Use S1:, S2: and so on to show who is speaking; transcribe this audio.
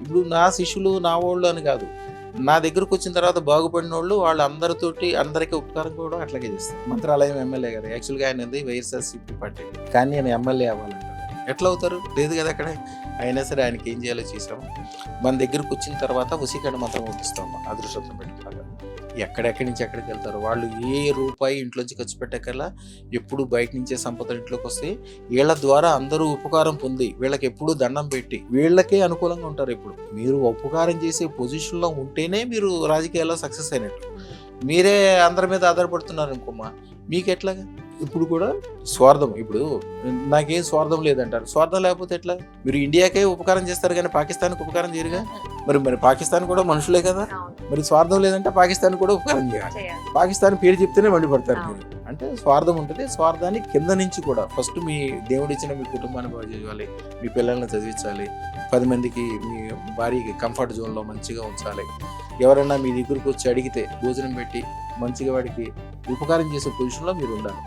S1: ఇప్పుడు నా శిష్యులు నా వాళ్ళు అని కాదు, నా దగ్గరకు వచ్చిన తర్వాత బాగుపడిన వాళ్ళు వాళ్ళందరితోటి అందరికీ ఉపకారం కూడా అట్లాగే చేస్తారు. మంత్రాలయం ఎమ్మెల్యే గారు యాక్చువల్గా ఆయన వైఎస్ఆర్సీపీ పార్టీ, కానీ నేను ఎమ్మెల్యే అవ్వాలంటారు. ఎట్లా అవుతారు? లేదు కదా అక్కడ. అయినా సరే ఆయనకి ఏం చేయాలో చేసాము. మన దగ్గరకు వచ్చిన తర్వాత వశీకరణ మంత్రం పంపిస్తాము అదృష్టం పెట్టుకున్నాక. ఎక్కడెక్కడి నుంచి ఎక్కడికి వెళ్తారు వాళ్ళు, ఏ రూపాయి ఇంట్లోంచి ఖర్చు పెట్టకల్లా ఎప్పుడు బయట నుంచే సంపద ఇంట్లోకి వస్తే వీళ్ళ ద్వారా అందరూ ఉపకారం పొంది వీళ్ళకి ఎప్పుడు దండం పెట్టి వీళ్ళకే అనుకూలంగా ఉంటారు. ఇప్పుడు మీరు ఉపకారం చేసే పొజిషన్లో ఉంటేనే మీరు రాజకీయాల్లో సక్సెస్ అయినట్టు. మీరే అందరి మీద ఆధారపడుతున్నారు అనుకోమ్మా, మీకు ఎట్లాగా? ఇప్పుడు కూడా స్వార్థం, ఇప్పుడు నాకేం స్వార్థం లేదంటారు. స్వార్థం లేకపోతే ఎట్లా? మీరు ఇండియాకే ఉపకారం చేస్తారు కానీ పాకిస్తాన్కి ఉపకారం చేయరుగా. మరి పాకిస్తాన్ కూడా మనుషులే కదా. మరి స్వార్థం లేదంటే పాకిస్తాన్ కూడా ఉపకారం చేయాలి. పాకిస్తాన్ పేరు చెప్తేనే మండిపడతారు మీరు. అంటే స్వార్థం ఉంటుంది. స్వార్థాన్ని కింద నుంచి కూడా ఫస్ట్ మీ దేవుడు ఇచ్చిన మీ కుటుంబాన్ని బాగు చేయాలి, మీ పిల్లల్ని చదివించాలి, 10 మందికి మీ భార్యకి కంఫర్ట్ జోన్లో మంచిగా ఉంచాలి. ఎవరైనా మీ దగ్గరకు వచ్చి అడిగితే భోజనం పెట్టి మంచిగా వాడికి ఉపకారం చేసే పొజిషన్లో మీరు ఉండాలి.